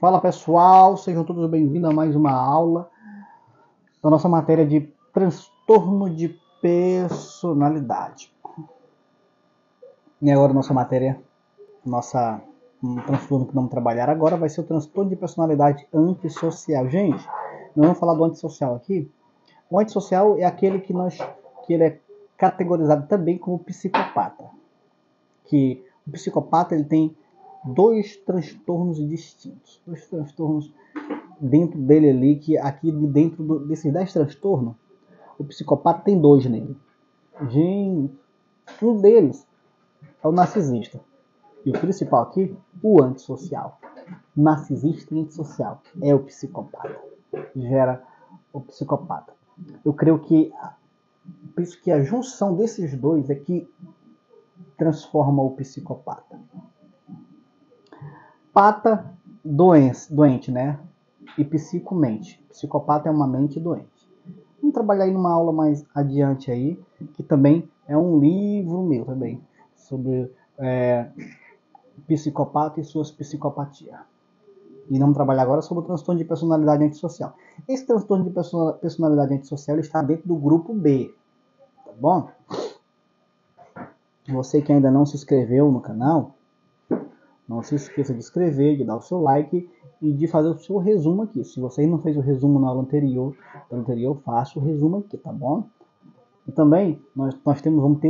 Fala pessoal, sejam todos bem-vindos a mais uma aula da nossa matéria de transtorno de personalidade. E agora nossa matéria, um transtorno que vamos trabalhar agora vai ser o transtorno de personalidade antissocial. Gente, nós vamos falar do antissocial aqui. O antissocial é aquele que ele é categorizado também como psicopata. Que o psicopata ele tem dois transtornos distintos. Dois transtornos dentro dele ali, que aqui dentro desses 10 transtornos, o psicopata tem dois nele. Gente, um deles é o narcisista. E o principal aqui, o antissocial. Narcisista e antissocial é o psicopata. Gera o psicopata. Eu creio que penso que a junção desses dois é que transforma o psicopata. Pata, doente, né? E psicomente. Psicopata é uma mente doente. Vamos trabalhar aí numa aula mais adiante aí, que também é um livro meu também, sobre psicopata e suas psicopatias. E vamos trabalhar agora sobre o transtorno de personalidade antissocial. Esse transtorno de personalidade antissocial está dentro do grupo B, tá bom? Você que ainda não se inscreveu no canal, não se esqueça de inscrever, de dar o seu like e de fazer o seu resumo aqui. Se você não fez o resumo na aula anterior, faça o resumo aqui, tá bom? E também nós vamos ter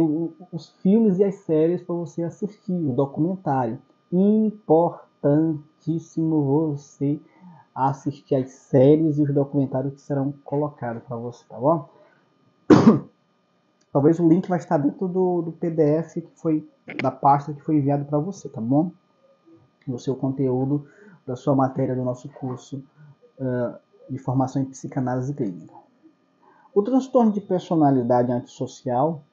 os filmes e as séries para você assistir, o documentário. Importantíssimo você assistir as séries e os documentários que serão colocados para você, tá bom? Talvez o link vai estar dentro do PDF que foi da pasta que foi enviado para você, tá bom? No seu conteúdo da sua matéria do nosso curso de formação em psicanálise clínica. O transtorno de personalidade antissocial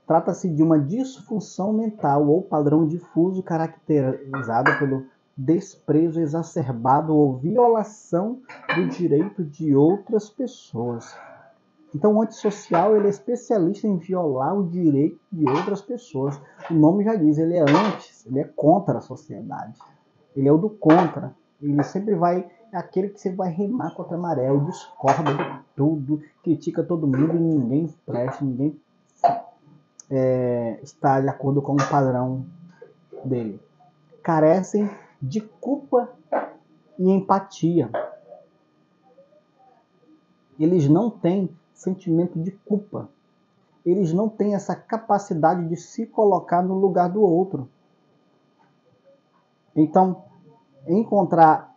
trata-se de uma disfunção mental ou padrão difuso caracterizado pelo desprezo exacerbado ou violação do direito de outras pessoas. Então, o antissocial ele é especialista em violar o direito de outras pessoas. O nome já diz, ele é antes, ele é contra a sociedade. Ele é o do contra. Ele sempre é aquele que você vai remar contra a maré, ele discorda de tudo, critica todo mundo e ninguém presta, ninguém está de acordo com o padrão dele. Carecem de culpa e empatia. Eles não têm sentimento de culpa. Eles não têm essa capacidade de se colocar no lugar do outro. Então, encontrar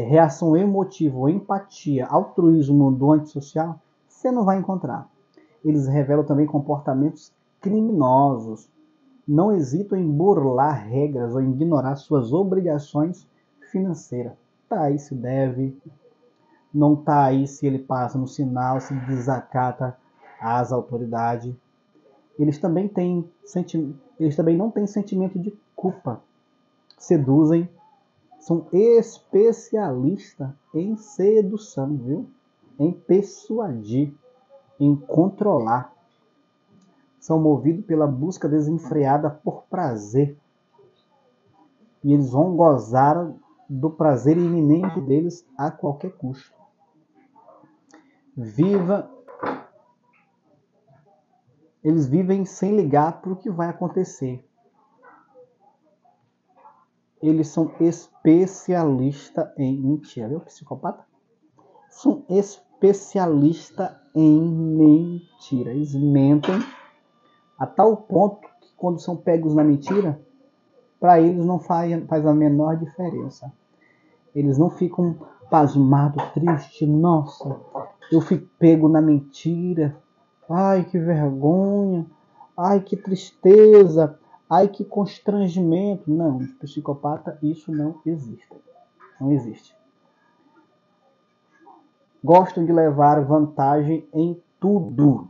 reação emotiva, ou empatia, altruísmo do antissocial, você não vai encontrar. Eles revelam também comportamentos criminosos. Não hesitam em burlar regras ou ignorar suas obrigações financeiras. Tá aí se deve, não tá aí se ele passa no sinal, se desacata as autoridades. Eles também não têm sentimento de culpa. Seduzem, são especialistas em sedução, viu? Em persuadir, em controlar. São movidos pela busca desenfreada por prazer. E eles vão gozar do prazer iminente deles a qualquer custo. Eles vivem sem ligar para o que vai acontecer. Eles são especialistas em mentira. Viu, psicopata? São especialistas em mentira. Eles mentem a tal ponto que quando são pegos na mentira, para eles não faz a menor diferença. Eles não ficam pasmados, tristes. Nossa, eu fui pego na mentira. Ai, que vergonha. Ai, que tristeza. Ai, que constrangimento. Não, psicopata, isso não existe. Não existe. Gostam de levar vantagem em tudo.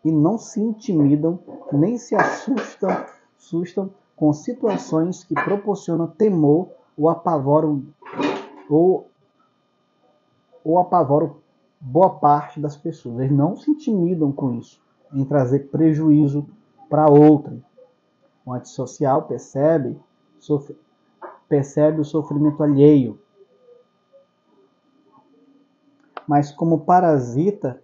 E não se intimidam, nem se assustam com situações que proporcionam temor ou apavoram boa parte das pessoas. Eles não se intimidam com isso, em trazer prejuízo para outrem. O antissocial percebe percebe o sofrimento alheio, mas como parasita,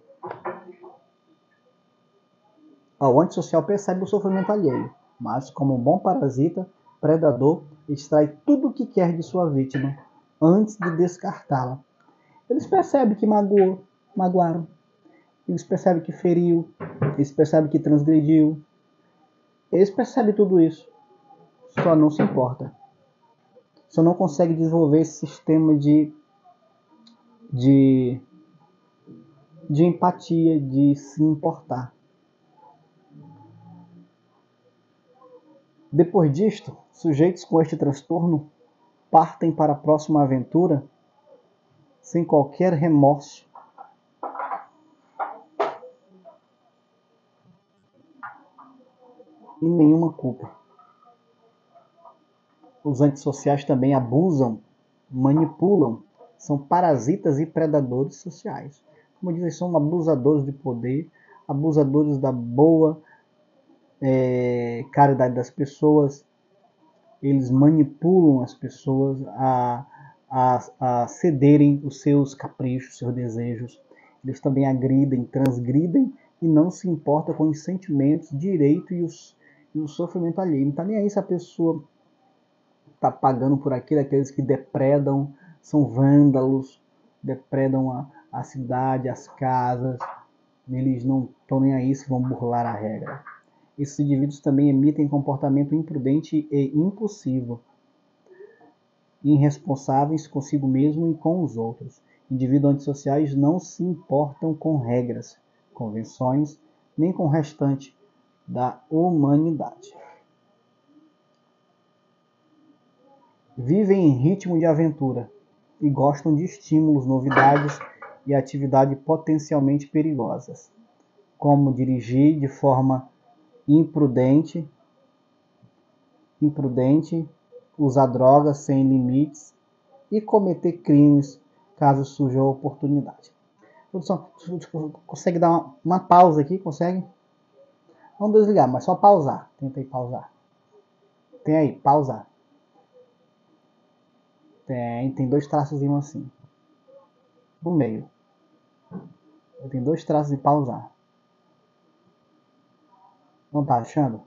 o antissocial percebe o sofrimento alheio, mas como um bom parasita, predador, extrai tudo o que quer de sua vítima antes de descartá-la. Eles percebem que magoaram, eles percebem que feriu, eles percebem que transgrediu, eles percebem tudo isso, só não se importa. Só não consegue desenvolver esse sistema de empatia, de se importar. Depois disto, sujeitos com este transtorno partem para a próxima aventura sem qualquer remorso. E nenhuma culpa. Os antissociais também abusam, manipulam, são parasitas e predadores sociais. Como dizem, são abusadores de poder, abusadores da boa caridade das pessoas. Eles manipulam as pessoas a cederem os seus caprichos, seus desejos. Eles também agridem, transgridem e não se importa com os sentimentos, direito e o sofrimento alheio. Não está nem aí se a pessoa está pagando por aquilo. Aqueles que depredam, são vândalos, depredam a cidade, as casas. Eles não estão nem aí se vão burlar a regra. Esses indivíduos também emitem comportamento imprudente e impulsivo, irresponsáveis consigo mesmo e com os outros. Indivíduos antissociais não se importam com regras, convenções, nem com o restante da humanidade. Vivem em ritmo de aventura e gostam de estímulos, novidades e atividades potencialmente perigosas, como dirigir de forma imprudente, usar drogas sem limites e cometer crimes caso surja a oportunidade. Produção, consegue dar uma pausa aqui? Consegue? Não desligar, mas só pausar. Tenta aí pausar. Tem aí, pausar. Tem dois traços assim. No meio. Tem dois traços de pausar. Não tá achando?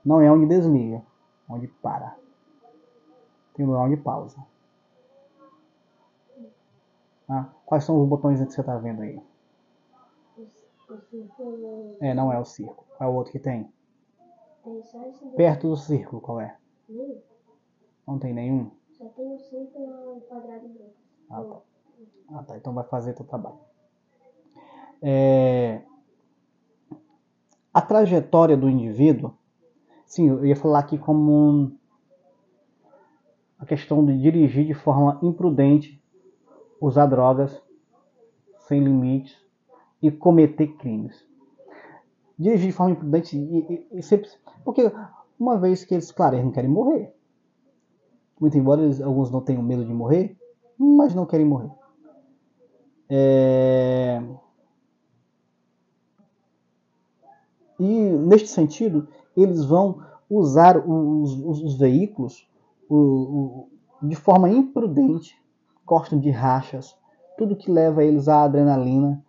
Não é onde desliga, onde para. Tem lugar onde pausa. Quais são os botões que você está vendo aí? Não é o círculo. Qual é o outro que tem? Perto do círculo, qual é? Não tem nenhum? Só tem o círculo e o quadrado branco. Tá. Então vai fazer teu trabalho. A trajetória do indivíduo, sim, eu ia falar aqui como a questão de dirigir de forma imprudente, usar drogas sem limites e cometer crimes. Dirigir de forma imprudente e sempre... Porque uma vez que eles, claro, eles não querem morrer. Muito embora alguns não tenham medo de morrer, mas não querem morrer. E neste sentido, eles vão usar os veículos de forma imprudente, gostam de rachas, tudo que leva eles à adrenalina,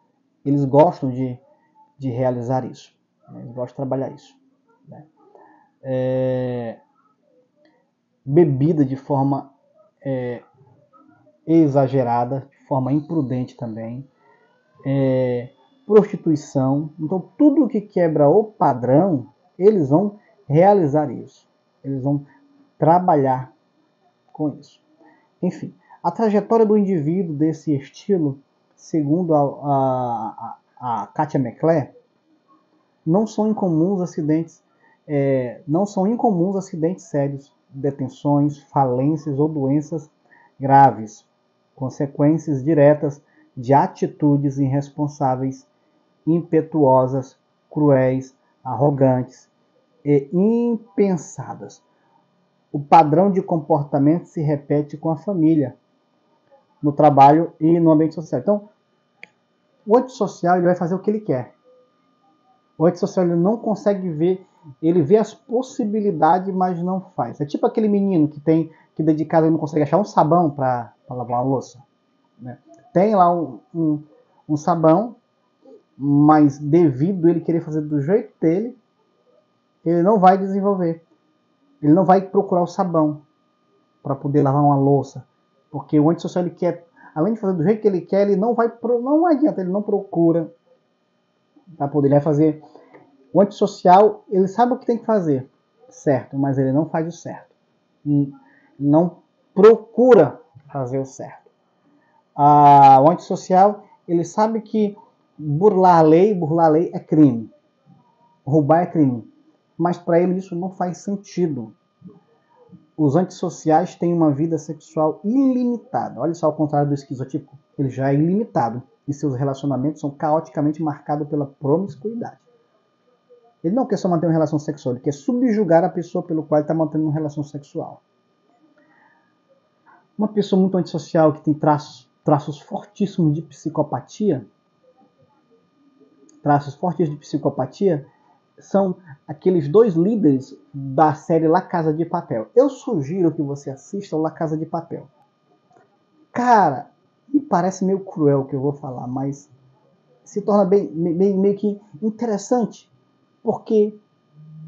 eles gostam de realizar isso, eles gostam de trabalhar isso. Bebida de forma exagerada, de forma imprudente também, prostituição. Então tudo que quebra o padrão, eles vão realizar isso, eles vão trabalhar com isso. Enfim, a trajetória do indivíduo desse estilo, segundo a Katia McClare, não são incomuns acidentes sérios, detenções, falências ou doenças graves, consequências diretas de atitudes irresponsáveis, impetuosas, cruéis, arrogantes e impensadas. O padrão de comportamento se repete com a família, no trabalho e no ambiente social. Então, o antissocial ele vai fazer o que ele quer. O antissocial ele não consegue ver Ele vê as possibilidades, mas não faz. É tipo aquele menino que dentro de casa ele não consegue achar um sabão para lavar uma louça, né? Tem lá um sabão, mas devido a ele querer fazer do jeito dele, ele não vai desenvolver. Ele não vai procurar o sabão para poder lavar uma louça, porque o antissocial ele quer, além de fazer do jeito que ele quer, ele não adianta, ele não procura para poder, ele vai fazer. O antissocial, ele sabe o que tem que fazer, certo, mas ele não faz o certo. Não procura fazer o certo. O antissocial, ele sabe que burlar a lei é crime. Roubar é crime. Mas para ele isso não faz sentido. Os antissociais têm uma vida sexual ilimitada. Olha só, ao contrário do esquizotípico, ele já é ilimitado. E seus relacionamentos são caoticamente marcados pela promiscuidade. Ele não quer só manter uma relação sexual, ele quer subjugar a pessoa pelo qual ele está mantendo uma relação sexual. Uma pessoa muito antissocial que tem traços fortíssimos de psicopatia, são aqueles dois líderes da série La Casa de Papel. Eu sugiro que você assista o La Casa de Papel. Cara, me parece meio cruel o que eu vou falar, mas se torna meio que interessante. Porque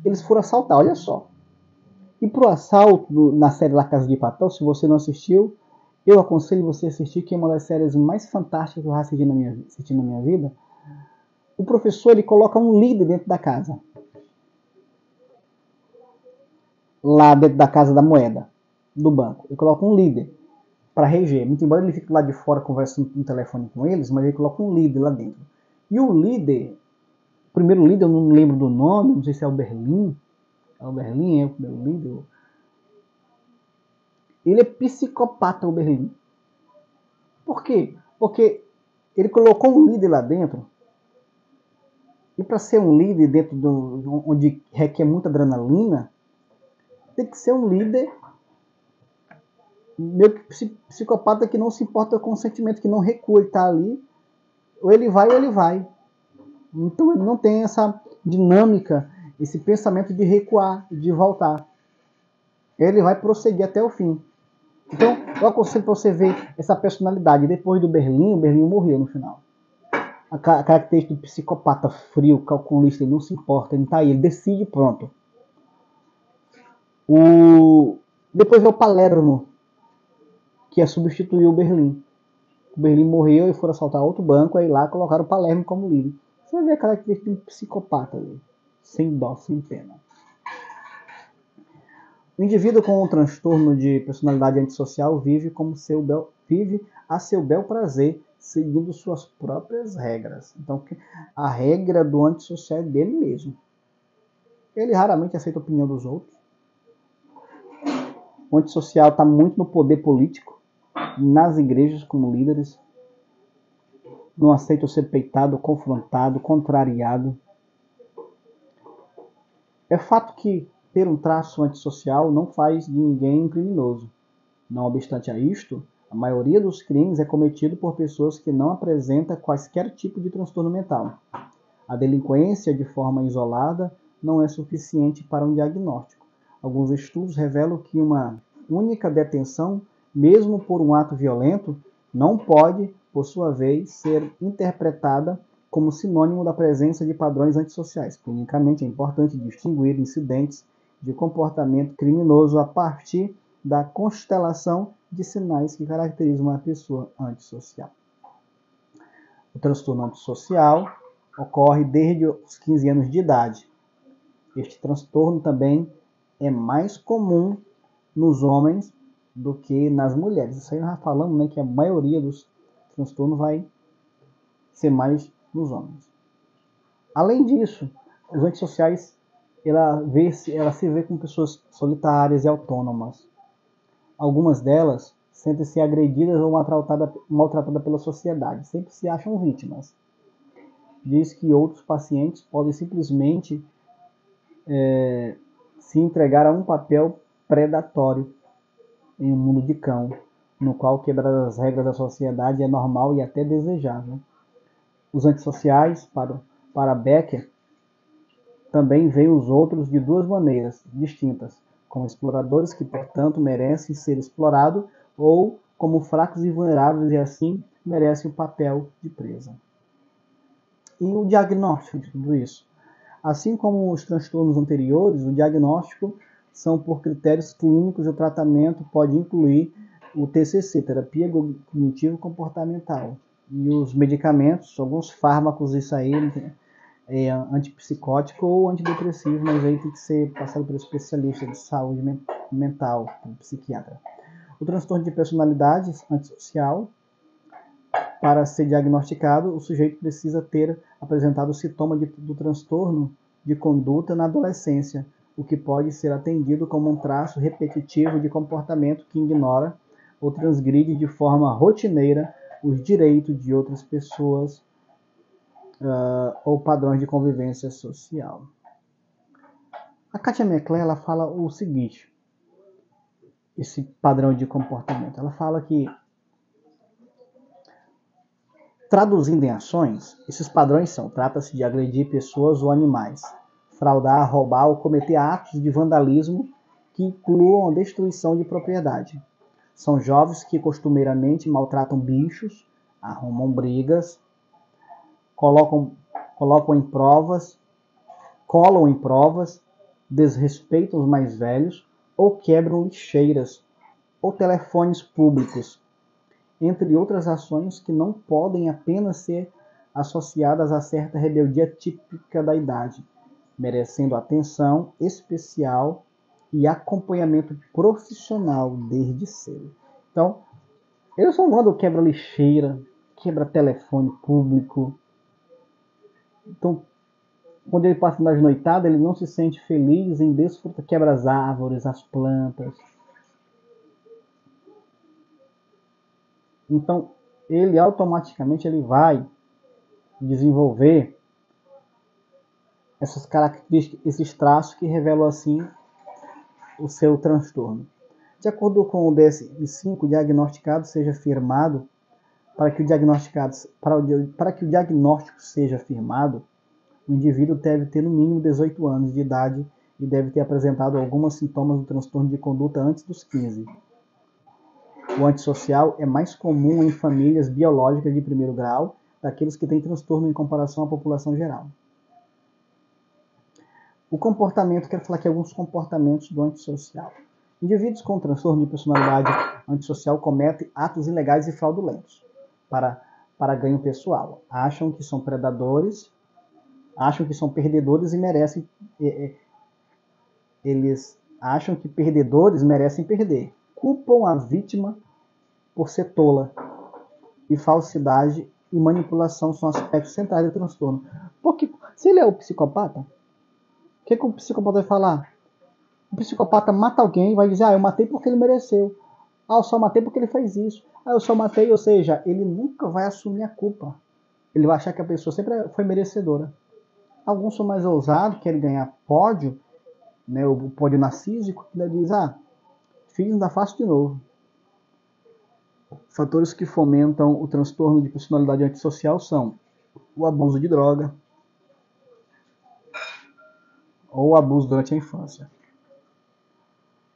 eles foram assaltar, olha só. E pro assalto na série La Casa de Papel, se você não assistiu, eu aconselho você a assistir, que é uma das séries mais fantásticas que eu já assisti na minha vida. O professor, ele coloca um líder dentro da casa. Lá dentro da casa da moeda, do banco. Ele coloca um líder para reger. Muito embora ele fique lá de fora conversando no telefone com eles, mas ele coloca um líder lá dentro. E o líder... O primeiro líder, eu não lembro do nome, não sei se é o Berlim. É o Berlim, é o primeiro líder. Ele é psicopata, o Berlim. Por quê? Porque ele colocou um líder lá dentro. E para ser um líder dentro onde requer muita adrenalina, tem que ser um líder meio que psicopata, que não se importa com o sentimento, que não recua, ele está ali. Ou ele vai ou ele vai. Então ele não tem essa dinâmica, esse pensamento de recuar, de voltar. Ele vai prosseguir até o fim. Então eu aconselho para você ver essa personalidade. Depois do Berlim, o Berlim morreu no final. A característica do psicopata frio, calculista, ele não se importa, ele está aí, ele decide, pronto. Depois é o Palermo, que é substituir o Berlim. O Berlim morreu e foram assaltar outro banco, aí lá colocaram o Palermo como líder. Você vai ver a característica de um psicopata ali, sem dó, sem pena. O indivíduo com um transtorno de personalidade antissocial vive a seu bel prazer, seguindo suas próprias regras. Então, a regra do antissocial é dele mesmo. Ele raramente aceita a opinião dos outros. O antissocial está muito no poder político, nas igrejas como líderes. Não aceita ser peitado, confrontado, contrariado. É fato que ter um traço antissocial não faz de ninguém um criminoso. Não obstante a isto, a maioria dos crimes é cometido por pessoas que não apresentam quaisquer tipo de transtorno mental. A delinquência, de forma isolada, não é suficiente para um diagnóstico. Alguns estudos revelam que uma única detenção, mesmo por um ato violento, não pode, por sua vez, ser interpretada como sinônimo da presença de padrões antissociais. Clinicamente, é importante distinguir incidentes de comportamento criminoso a partir da constelação de sinais que caracterizam uma pessoa antissocial. O transtorno antissocial ocorre desde os 15 anos de idade. Este transtorno também é mais comum nos homens do que nas mulheres. Isso aí nós já falamos, né, que a maioria dos transtornos vai ser mais nos homens. Além disso, os antissociais, ela se vê como pessoas solitárias e autônomas. Algumas delas sentem-se agredidas ou maltratadas pela sociedade, sempre se acham vítimas. Diz que outros pacientes podem simplesmente se entregar a um papel predatório em um mundo de cão, no qual quebrar as regras da sociedade é normal e até desejável. Os antissociais, para Becker, também veem os outros de duas maneiras distintas, como exploradores que, portanto, merecem ser explorados, ou como fracos e vulneráveis e, assim, merecem o papel de presa. E o diagnóstico de tudo isso? Assim como os transtornos anteriores, o diagnóstico são por critérios clínicos e o tratamento pode incluir o TCC, terapia cognitivo-comportamental, e os medicamentos, alguns fármacos, isso aí é antipsicótico ou antidepressivo, mas aí tem que ser passado por especialista de saúde mental, um psiquiatra. O transtorno de personalidade antissocial, para ser diagnosticado, o sujeito precisa ter apresentado o sintoma do transtorno de conduta na adolescência, o que pode ser atendido como um traço repetitivo de comportamento que ignora ou transgride de forma rotineira os direitos de outras pessoas ou padrões de convivência social. A Katia Mecklé, ela fala o seguinte, esse padrão de comportamento. Ela fala que, traduzindo em ações, esses padrões são: trata-se de agredir pessoas ou animais, fraudar, roubar ou cometer atos de vandalismo que incluam a destruição de propriedade. São jovens que costumeiramente maltratam bichos, arrumam brigas, colam em provas, desrespeitam os mais velhos ou quebram lixeiras ou telefones públicos, entre outras ações que não podem apenas ser associadas a certa rebeldia típica da idade, merecendo atenção especial e acompanhamento profissional desde cedo. Então, eu só mando quebra lixeira, quebra telefone público. Então, quando ele passa nas noitadas, ele não se sente feliz em desfrutar, quebra as árvores, as plantas. Então, ele automaticamente vai desenvolver essas características, esses traços que revelam assim o seu transtorno. De acordo com o DSM-5, o diagnosticado seja firmado, para que o diagnóstico seja firmado, o indivíduo deve ter no mínimo 18 anos de idade e deve ter apresentado alguns sintomas do transtorno de conduta antes dos 15. O antissocial é mais comum em famílias biológicas de primeiro grau, daqueles que têm transtorno em comparação à população geral. O comportamento, quero falar aqui alguns comportamentos do antissocial. Indivíduos com transtorno de personalidade antissocial cometem atos ilegais e fraudulentos para ganho pessoal. Acham que são predadores, acham que são perdedores e merecem. Eles acham que perdedores merecem perder. Culpam a vítima por ser tola. E falsidade e manipulação são aspectos centrais do transtorno. Porque se ele é o psicopata, o que o psicopata vai falar? O psicopata mata alguém e vai dizer: eu matei porque ele mereceu. Eu só matei porque ele fez isso. Eu só matei, ou seja, ele nunca vai assumir a culpa. Ele vai achar que a pessoa sempre foi merecedora. Alguns são mais ousados, querem ganhar pódio, né, o pódio narcísico, que diz: fiz, ainda faço de novo. Fatores que fomentam o transtorno de personalidade antissocial são o abuso de droga ou o abuso durante a infância.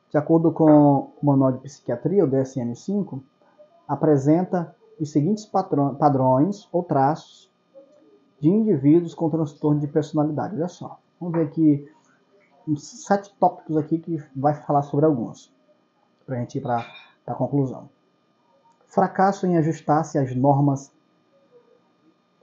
De acordo com o Manual de Psiquiatria, o DSM-5, apresenta os seguintes padrões ou traços de indivíduos com transtorno de personalidade. Olha só, vamos ver aqui uns 7 tópicos aqui que vai falar sobre alguns, para a gente ir para a conclusão. Fracasso em ajustar-se às normas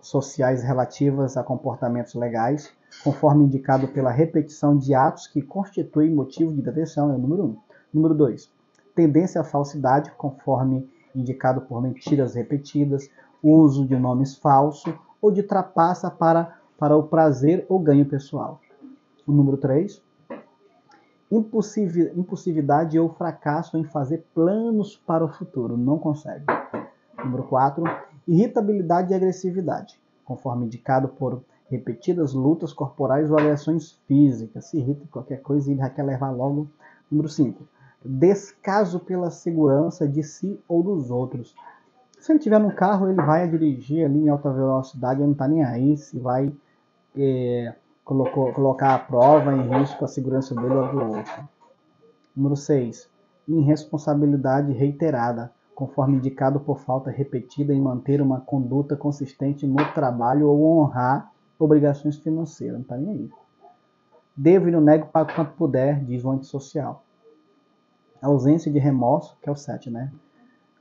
sociais relativas a comportamentos legais, conforme indicado pela repetição de atos que constituem motivo de detenção, é o número 1. Número 2. Tendência à falsidade, conforme indicado por mentiras repetidas, uso de nomes falsos ou de trapaça para o prazer ou ganho pessoal. O número 3. Impulsividade ou fracasso em fazer planos para o futuro, não consegue. Número 4. Irritabilidade e agressividade, conforme indicado por repetidas lutas corporais ou agressões físicas. Se irrita qualquer coisa e já quer levar logo. Número 5. Descaso pela segurança de si ou dos outros. Se ele estiver no carro, ele vai dirigir ali em alta velocidade, ele não está nem aí se vai colocar à prova em risco a segurança dele ou do outro. Número 6. Irresponsabilidade reiterada, conforme indicado por falta repetida em manter uma conduta consistente no trabalho ou honrar obrigações financeiras. Não está nem aí. Devo e não nego para quanto puder, diz o antissocial. Ausência de remorso, que é o 7, né?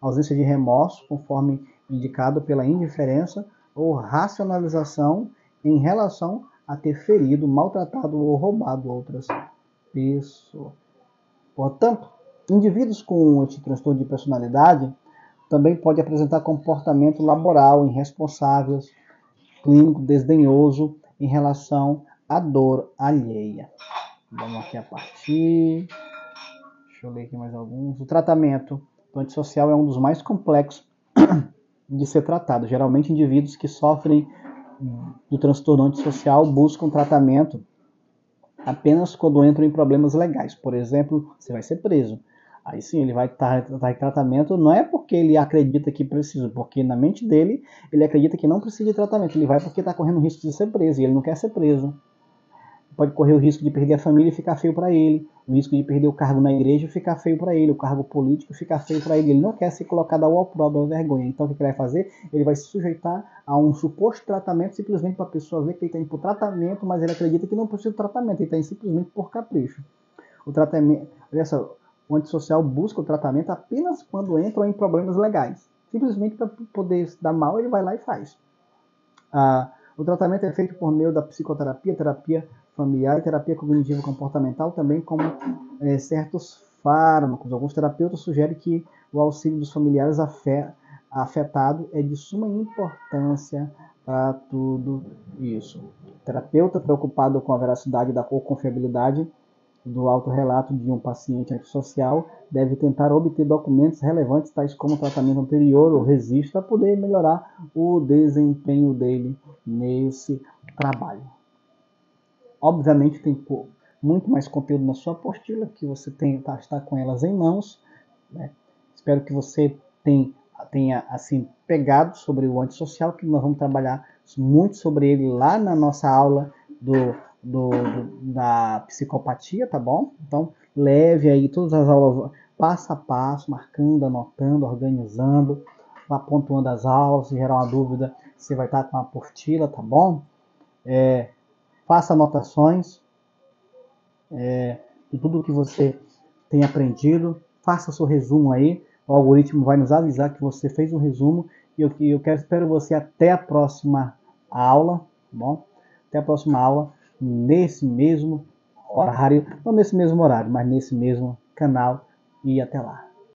Ausência de remorso, conforme indicado pela indiferença ou racionalização em relação a ter ferido, maltratado ou roubado outras pessoas. Portanto, indivíduos com este transtorno de personalidade também podem apresentar comportamento laboral irresponsável, clínico desdenhoso em relação à dor alheia. Vamos aqui a partir. Deixa eu ler aqui mais alguns. O tratamento do antissocial é um dos mais complexos de ser tratado. Geralmente, indivíduos que sofrem do transtorno antissocial buscam tratamento apenas quando entram em problemas legais. Por exemplo, você vai ser preso. Aí sim, ele vai estar em tratamento, não é porque ele acredita que precisa, porque na mente dele, ele acredita que não precisa de tratamento. Ele vai porque está correndo o risco de ser preso, e ele não quer ser preso. Pode correr o risco de perder a família e ficar feio para ele, o risco de perder o cargo na igreja e ficar feio para ele, o cargo político ficar feio para ele. Ele não quer se colocar da opróbrio, da vergonha. Então o que ele vai fazer? Ele vai se sujeitar a um suposto tratamento simplesmente para a pessoa ver que ele está indo para o tratamento, mas ele acredita que não precisa de tratamento, ele está indo simplesmente por capricho. O tratamento, olha só, o antissocial busca o tratamento apenas quando entram em problemas legais. Simplesmente para poder se dar mal, ele vai lá e faz. O tratamento é feito por meio da psicoterapia, terapia familiar e terapia cognitivo comportamental, também como certos fármacos. Alguns terapeutas sugerem que o auxílio dos familiares afetados é de suma importância para tudo isso. O terapeuta, preocupado com a veracidade ou confiabilidade do autorrelato de um paciente antissocial, deve tentar obter documentos relevantes, tais como tratamento anterior ou registro, para poder melhorar o desempenho dele nesse trabalho. Obviamente tem muito mais conteúdo na sua apostila, que você está com elas em mãos, né? Espero que você tenha assim, pegado sobre o antissocial, que nós vamos trabalhar muito sobre ele lá na nossa aula da psicopatia, tá bom? Então, leve aí todas as aulas passo a passo, marcando, anotando, organizando, vá pontuando as aulas. Se gerar uma dúvida, você vai estar com a apostila, tá bom? Faça anotações de tudo que você tem aprendido, faça seu resumo aí, o algoritmo vai nos avisar que você fez um resumo, e eu espero você até a próxima aula, tá bom? Até a próxima aula, nesse mesmo horário, não nesse mesmo horário, mas nesse mesmo canal, e até lá.